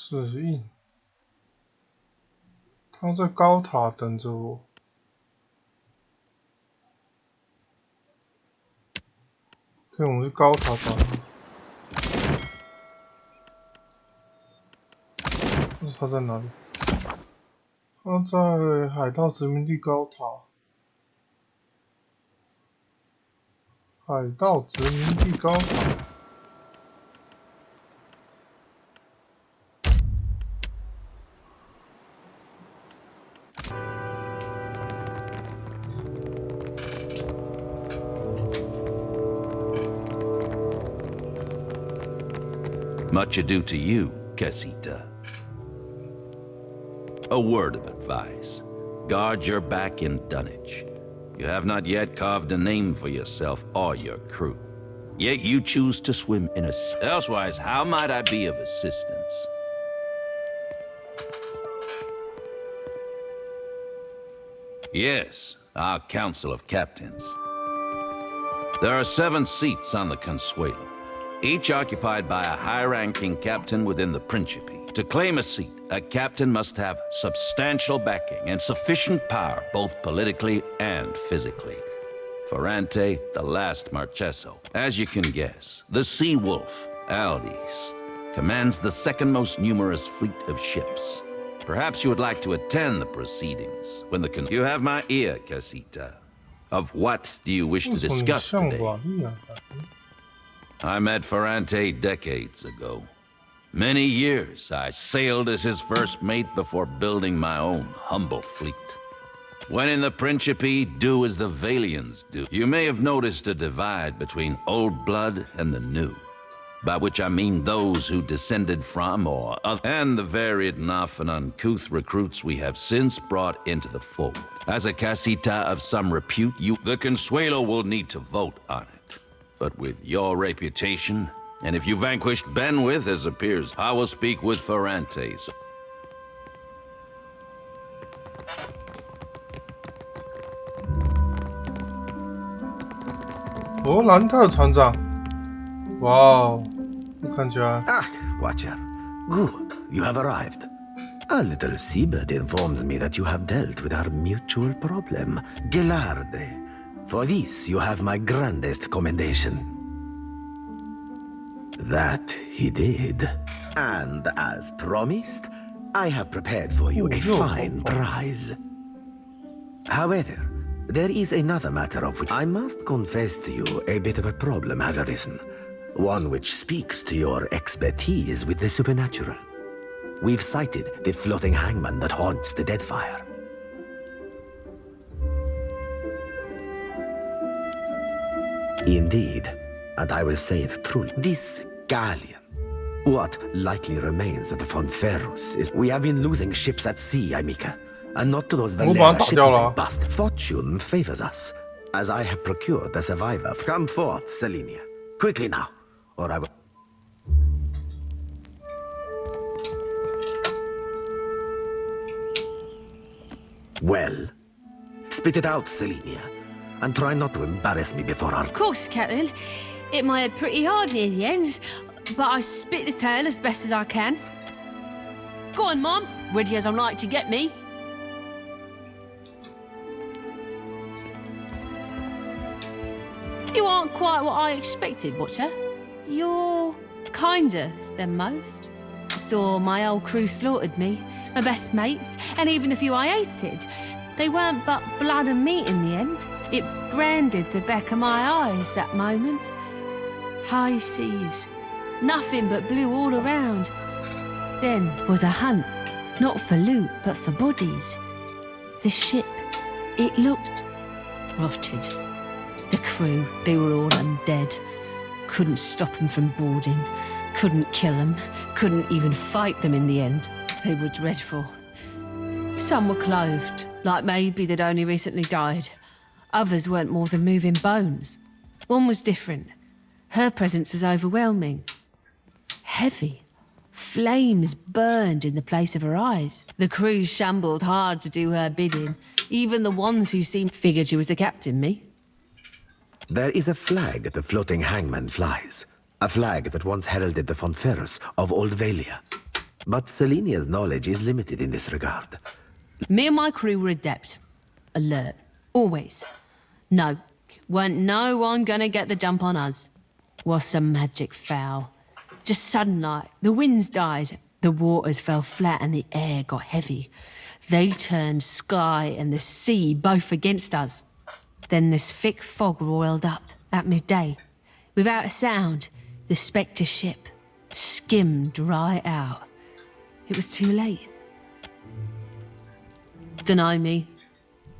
死印，他在高塔等着我。可以，我们去高塔找他。他在哪里？他在海盗殖民地高塔。海盗殖民地高塔。Much ado to you, Casita. A word of advice. Guard your back in dunnage. You have not yet carved a name for yourself or your crew. Yet you choose to swim in a... Elsewise, how might I be of assistance? Yes, our Council of Captains. There are 7 seats on the Consuelo, each occupied by a high-ranking captain within the Principe. To claim a seat, a captain must have substantial backing and sufficient power, both politically and physically. Ferrante, the last Marcheso. As you can guess, the Sea Wolf, Aldis, commands the second most numerous fleet of ships. Perhaps you would like to attend the proceedings when the You have my ear, Casita. Of what do you wish to discuss today? I met Ferrante decades ago. Many years I sailed as his first mate before building my own humble fleet. When in the Principe, do as the Valians do. You may have noticed a divide between old blood and the new, by which I mean those who descended from or other, and the varied and often uncouth recruits we have since brought into the fold. As a casita of some repute, the Consuelo will need to vote on it. But with your reputation, and if you vanquished Benwith as appears, I will speak with Ferrante. Oh, 兰特船长，哇哦，看起来。Ah, Watcher. Good, you have arrived. A little seabird informs me that you have dealt with our mutual problem, Gelarde. For this, you have my grandest commendation. That he did. And as promised, I have prepared for you a fine prize. However, there is another matter of which I must confess to you a bit of a problem has arisen. One which speaks to your expertise with the supernatural. We've sighted the floating hangman that haunts the Deadfire. Indeed, and I will say it truly, this galleon, what likely remains of the Fonferros, is we have been losing ships at sea, Amica, and not to those Valera shipping bust. Fortune favors us, as I have procured a survivor. Come forth, Selenia, quickly now, or I will... Well, spit it out, Selenia, and try not to embarrass me before our... Of course, Captain. It might have pretty hard near the end, but I spit the tale as best as I can. Go on, Mom. Ready as I'm like to get me. You aren't quite what I expected, Watcher. You're kinder than most. Saw my old crew slaughtered me, my best mates, and even the few I hated. They weren't but blood and meat in the end. It branded the back of my eyes that moment. High seas, nothing but blue all around. Then was a hunt, not for loot, but for bodies. The ship, it looked rotted. The crew, they were all undead. Couldn't stop them from boarding, couldn't kill them, couldn't even fight them in the end. They were dreadful. Some were clothed, like maybe they'd only recently died. Others weren't more than moving bones. One was different. Her presence was overwhelming. Heavy. Flames burned in the place of her eyes. The crew shambled hard to do her bidding. Even the ones who seemed figured she was the captain, me. There is a flag the floating hangman flies. A flag that once heralded the Fonferros of Old Valia. But Selenia's knowledge is limited in this regard. Me and my crew were adept. Alert. Always. No. Weren't no one gonna get the jump on us. Was some magic foul. Just sudden like, the winds died, the waters fell flat and the air got heavy. They turned sky and the sea both against us. Then this thick fog roiled up at midday. Without a sound, the Spectre ship skimmed right out. It was too late. Dunno me.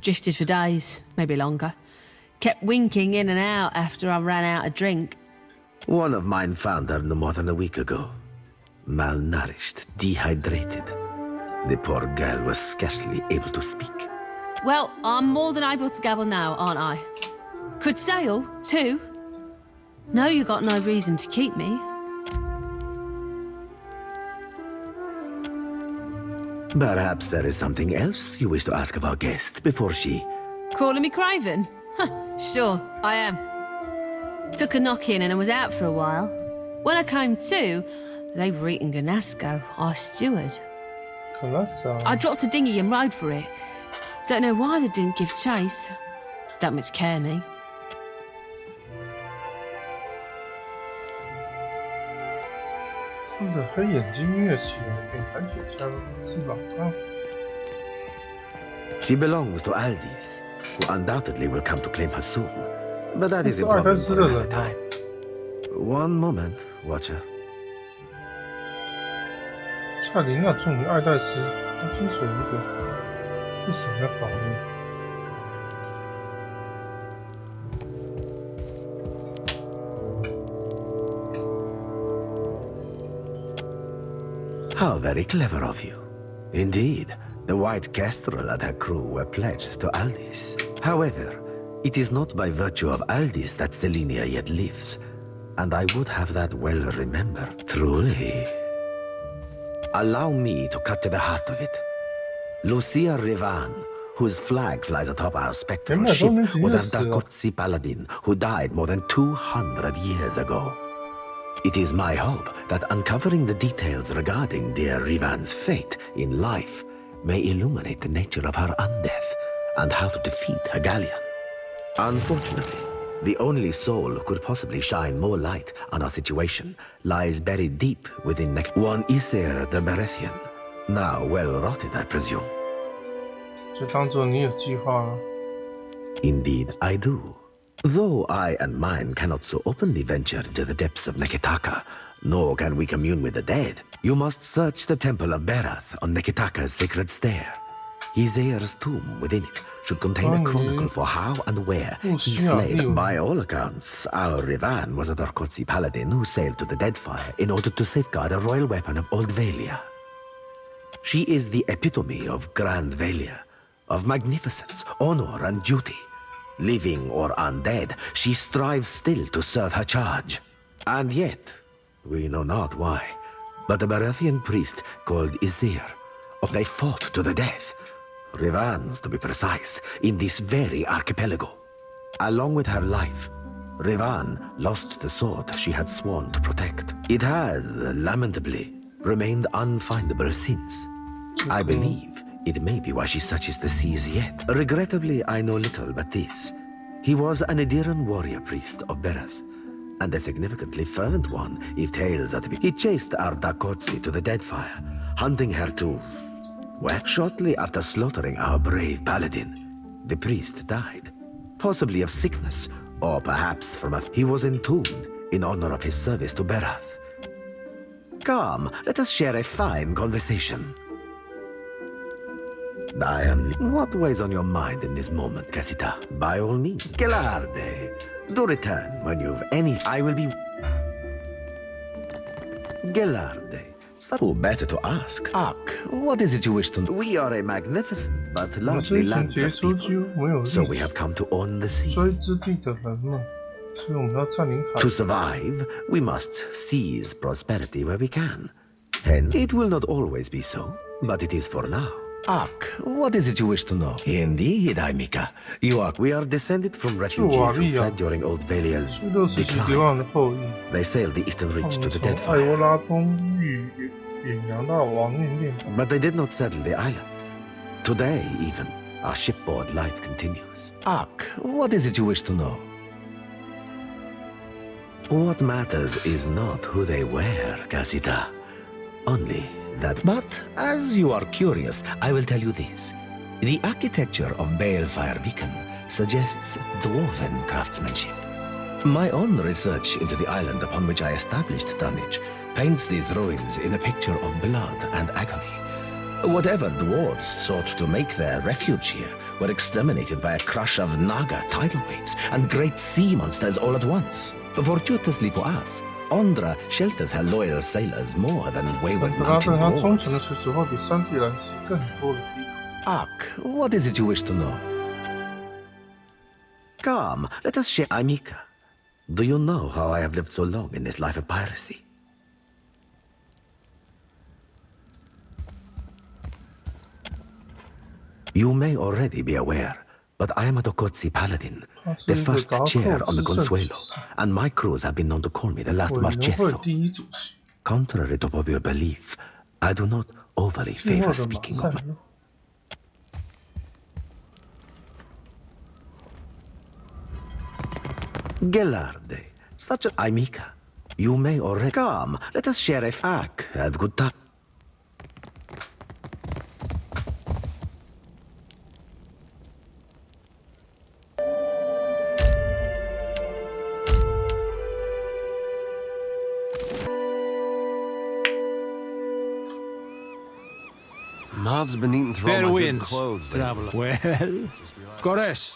Drifted for days, maybe longer. Kept winking in and out after I ran out of drink. One of mine found her no more than a week ago. Malnourished, dehydrated. The poor girl was scarcely able to speak. Well, I'm more than able to gabble now, aren't I? Could sail, too. No, you got no reason to keep me. Perhaps there is something else you wish to ask of our guest before she... Calling me craven? Sure, I am. Took a knock-in and I was out for a while. When I came to, they were eating Ganasco, our steward. I dropped a dinghy and rode for it. Don't know why they didn't give chase. Don't much care me. 看着黑眼睛跃起来，便抬起枪，是老大。 She belongs to Aldis, who undoubtedly will come to claim her soon. But that is a problem for another time. One moment, Watcher. 恰琳娜终于爱戴斯，她清楚一个是什么法律。 How very clever of you. Indeed, the White Kestrel and her crew were pledged to Aldis. However, it is not by virtue of Aldis that Selenia yet lives, and I would have that well remembered, truly. Allow me to cut to the heart of it. Lucia Revan, whose flag flies atop our spectral ship, was a Dakotsi paladin who died more than 200 years ago. It is my hope that uncovering the details regarding dear Revan's fate in life may illuminate the nature of her undeath and how to defeat her galleon. Unfortunately, the only soul who could possibly shine more light on our situation lies buried deep within one Isir the Berethian, now well rotted, I presume. 就当作你有计划了。 Indeed, I do. Though I and mine cannot so openly venture into the depths of Neketaka, nor can we commune with the dead, you must search the temple of Berath on Neketaka's sacred stair. Isir's tomb within it should contain a chronicle for how and where he slayed. By all accounts, our Revan was a Dorkotsi paladin who sailed to the Deadfire in order to safeguard a royal weapon of Old Valia. She is the epitome of Grand Valia, of magnificence, honor, and duty. Living or undead, she strives still to serve her charge. And yet, we know not why, but a Berethian priest called Isir, they fought to the death. Revan's, to be precise, in this very archipelago. Along with her life, Revan lost the sword she had sworn to protect. It has, lamentably, remained unfindable since. I believe it may be why she searches the seas yet. Regrettably, I know little but this. He was an Ediran warrior priest of Berath, and a significantly fervent one, if tales are to be. He chased our Dakotsi to the Deadfire, hunting her to... Well, shortly after slaughtering our brave paladin, the priest died. Possibly of sickness, or perhaps from a... He was entombed in honor of his service to Berath. Come, let us share a fine conversation. I am... What weighs on your mind in this moment, Casita? By all means. Gelarde, do return when you've any... I will be... Gelarde. Who better to ask? Ak, what is it you wish to know? We are a magnificent but largely landless people, so we have come to own the sea. 追之地的人们，所以我们要占领海。 To survive, we must seize prosperity where we can. And it will not always be so, but it is for now. Ak, what is it you wish to know? Indeed, Aimika. You are. We are descended from refugees who fled during Old Valia's 是60级流浪 decline. 的后裔。 They sailed the eastern 他们 reach to the 从艾 Deadfire. 沃拉东域远洋大王念念。But they did not settle the islands. Today, even, our shipboard life continues. Ak, what is it you wish to know? What matters is not who they were, Casita. Only that. But as you are curious, I will tell you this. The architecture of Balefire Beacon suggests dwarven craftsmanship. My own research into the island upon which I established tonnage paints these ruins in a picture of blood and agony. Whatever dwarves sought to make their refuge here were exterminated by a crush of Naga tidal waves and great sea monsters all at once. Fortuitously for us, Ondra shelters her loyal sailors more than wayward 本拉 mountain 顿他忠诚的 dwarves. 水只会比山地蓝旗更多的地图。 Ak, what is it you wish to know? Come, let us share. Amika, do you know how I have lived so long in this life of piracy? You may already be aware, but I am a Dokotsi paladin, the first chair on the Consuelo, and my crews have been known to call me the last 委员会 Marcheso. 第一主席， Contrary to popular belief, I do not overly 另 favor 外的马 speaking 赛 of my... 洛。 Gelarde, such a... Amika, you may already... Come, let us share a fac at good time. Mob's been eating through all Fair my good winds, clothes lately. traveler. Well, Goresh.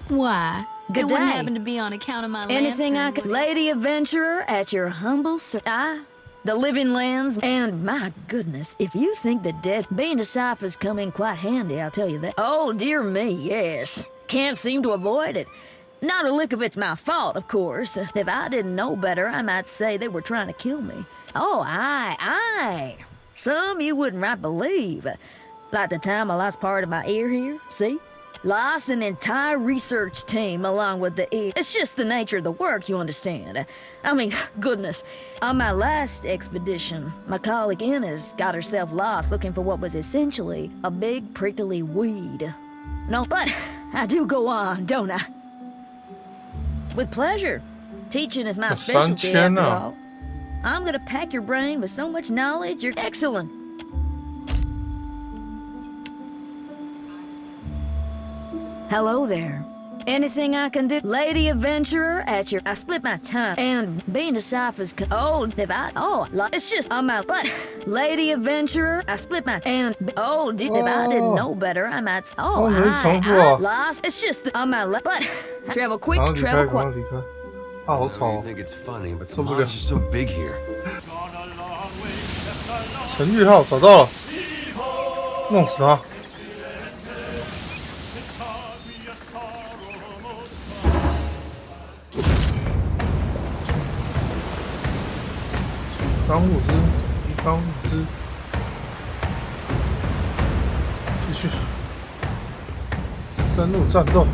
Why? Good It wouldn't day. happen to be on account of my Anything I lantern, could. would it? Lady adventurer at your humble service. The living lands, and my goodness, if you think the dead being a cipher's come in quite handy, I'll tell you that. Oh, dear me, yes. Can't seem to avoid it. Not a lick of it's my fault, of course. If I didn't know better, I might say they were trying to kill me. Oh, aye. Some you wouldn't right believe. Like the time I lost part of my ear here, see? Lost an entire research team along with the ear. It's just the nature of the work, you understand. I mean, goodness. On my last expedition, my colleague Inez got herself lost looking for what was essentially a big prickly weed. No, but I do go on, don't I? With pleasure. Teaching is my specialty after all. I'm gonna pack your brain with so much knowledge, you're excellent. Hello there. Anything I can do? Lady adventurer at your... I split my time. And being a cipher's... Old, if I... Oh, it's just on my... But, lady adventurer, I split my... And... Oh, if I didn't know better, I might... Oh, I lost... It's just on my... But, travel quick, 赶快离开， travel 赶快 quick. 离开。啊，好 I 吵 know you 哦！ think it's funny, but the 受不了。 monsters are so big here. 陈玉浩找到了，弄死他！当物资，提供物资，继续登陆战斗。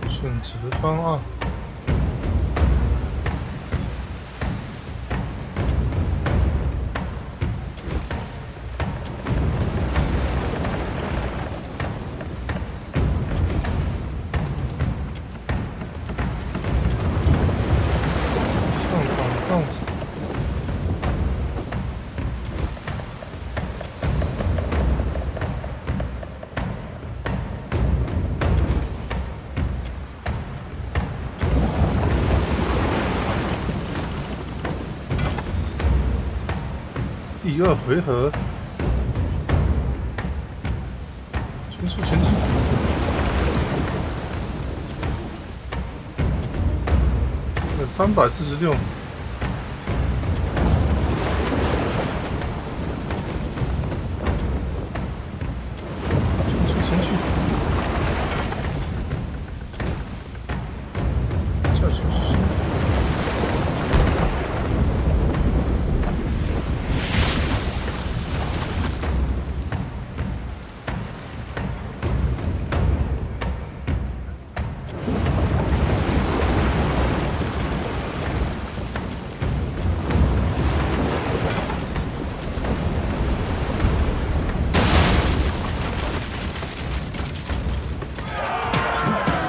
选择方案。上场动。第二回合，全速前进。346。全速前去。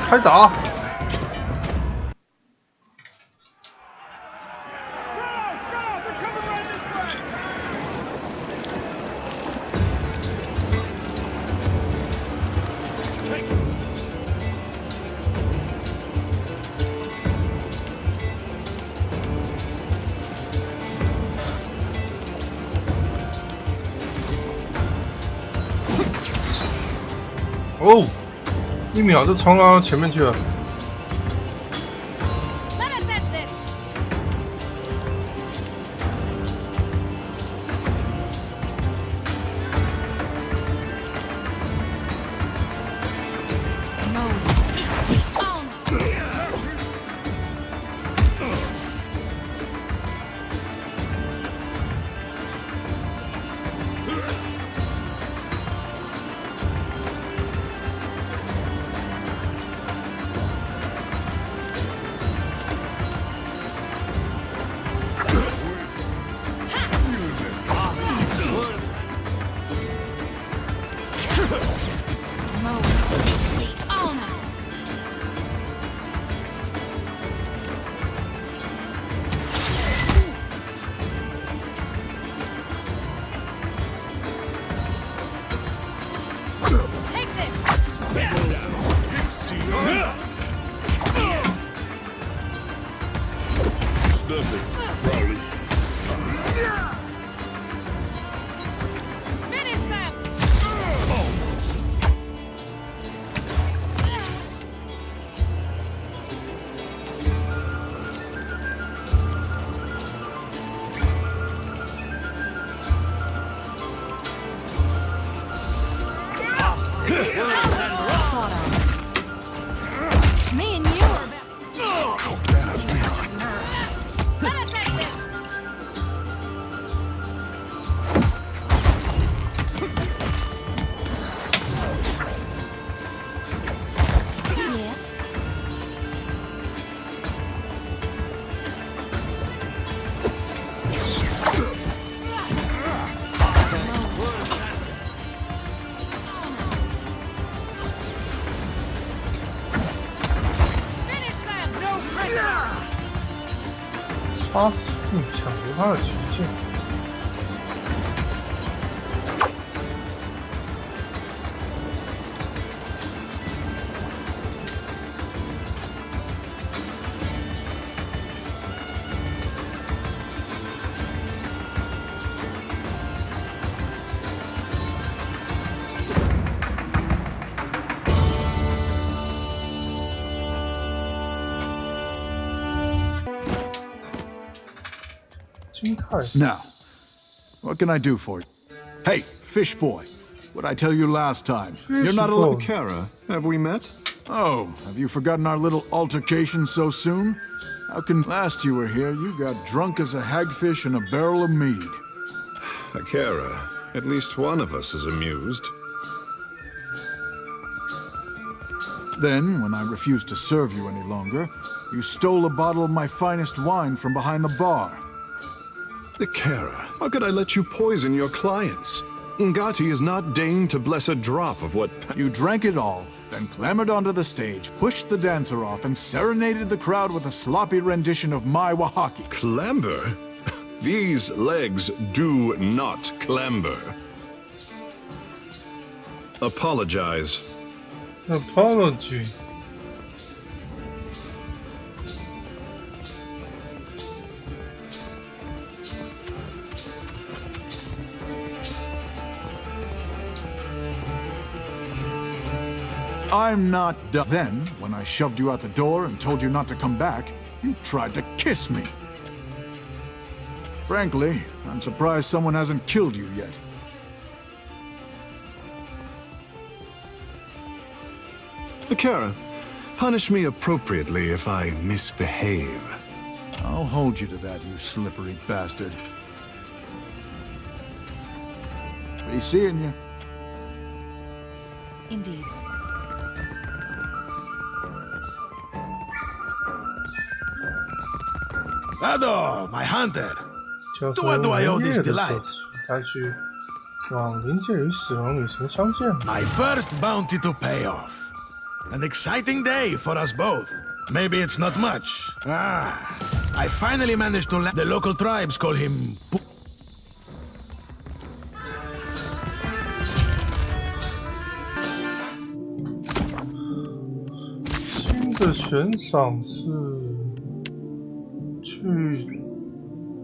开打！哦，1秒就冲到前面去了。Me and you are about. Let us take this. Yeah. Finish them. No pressure. 杀死并抢夺他的旗舰。金泰斯 Now, what can I do for you? Hey, fish boy. What'd I tell you last time? You're not a boy. Kara, have we met? Oh, have you forgotten our little altercation so soon? How can last you were here, you got drunk as a hagfish in a barrel of mead. Kara, at least one of us is amused. Then, when I refused to serve you any longer, you stole a bottle of my finest wine from behind the bar. Kara, how could I let you poison your clients? Ngati is not deigned to bless a drop of what... You drank it all, then clambered onto the stage, pushed the dancer off, and serenaded the crowd with a sloppy rendition of my Wahaki. Clamber? These legs do not clamber. Apologize. Apology. I'm not done. Then, when I shoved you out the door and told you not to come back, you tried to kiss me. Frankly, I'm surprised someone hasn't killed you yet. Kara, Punish me appropriately if I misbehave. I'll hold you to that, you slippery bastard. Be seeing you. Indeed. Ado, my hunter. 就是多多有 this 夜的 delight 时候，他去往临界与死亡女神相见。 My first bounty to pay off. An exciting day for us both. Maybe it's not much. I finally managed to land. The local tribes call him. 新的悬赏是去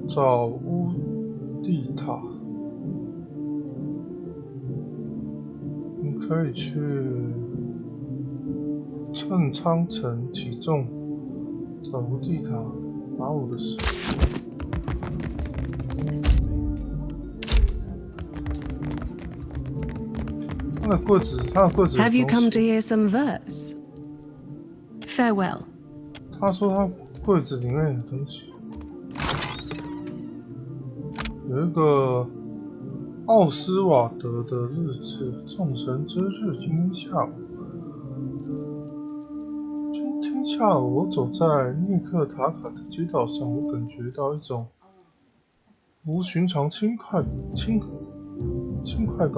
找乌地塔，你可以去趁仓城起重找乌地塔，拿我的石。他的柜子有 Have you 东 come 西 to hear some verse? Farewell. 他说他柜子里面有东西，有一个奥斯瓦德的日志，众神之日，今天下午。今天下午，我走在涅克塔卡的街道上，我感觉到一种不寻常轻快感。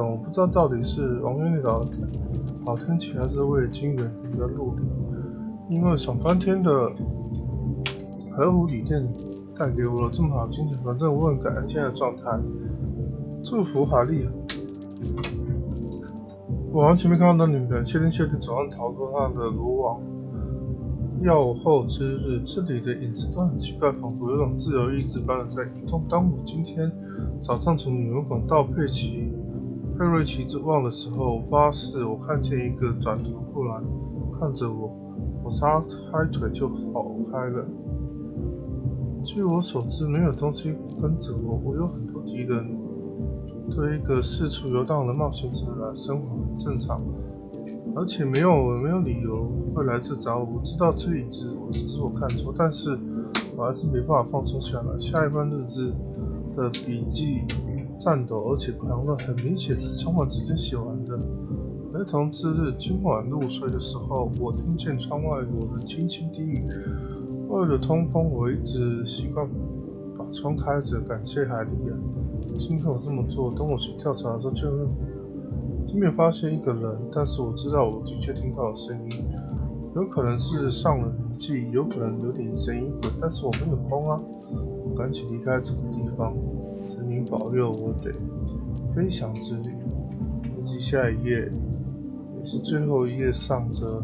我不知道到底是王源岛的好天气，还是为了金远离的陆离。因为爽翻天的河湖旅店带给我了这么好的精神，反正我很感恩现在的状态。祝福哈利。我往前面看到的女人谢天谢地总算逃脱她的罗网。药后之日，这里的影子都很奇怪，仿佛有种自由意志般的在移动。当我今天早上从女人馆到佩瑞奇之望的时候，我发誓我看见一个转头过来看着我。我撒开腿就跑开了。据我所知，没有东西跟着我。我有很多敌人，对一个四处游荡的冒险者来生活很正常，而且没有理由会来这找我。我知道这里只是我看错，但是我还是没办法放松下来。下一段日志的笔记颤抖而且狂乱，很明显是充满时间写完的。儿童之日，今晚入睡的时候，我听见窗外有人轻轻低语。为了通风，我一直习惯把窗开着，感谢海莉亚。幸亏我这么做，等我去调查的时候就没有发现一个人，但是我知道我的确听到了声音，有可能是上了年纪，有可能有点神隐鬼，但是我没有疯啊！我赶紧离开这个地方，神明保佑我得飞翔之旅。以及下一页。也是最后一页上着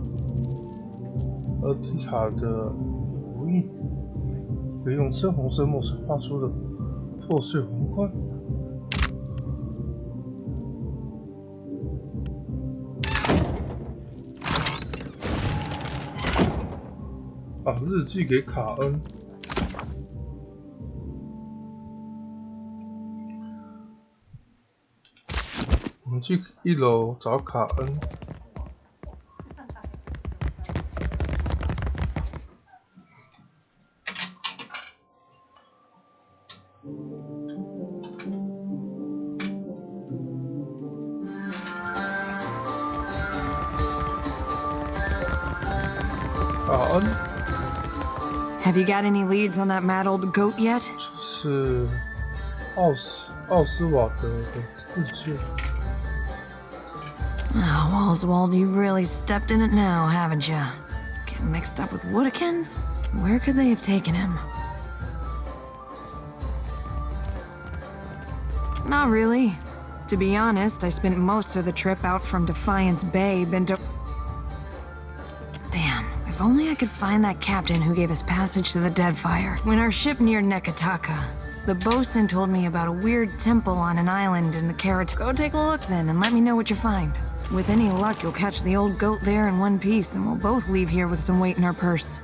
厄提卡的无印，一个用深红色墨水画出的破碎皇冠。把日记给卡恩。我们去1楼找卡恩。Have you got any leads on that mad old goat yet? 是奥斯瓦德的日记。Oh, Oswald, you've really stepped in it now, haven't you? Getting mixed up with Woodikins? Where could they have taken him? Not really. To be honest, I spent most of the trip out from Defiance Bay, been to... Damn, if only I could find that captain who gave us passage to the Deadfire. When our ship neared Nekataka, the bosun told me about a weird temple on an island in the Karat. Go take a look then and let me know what you find. With any luck, you'll catch the old goat there in one piece, and we'll both leave here with some weight in our purse.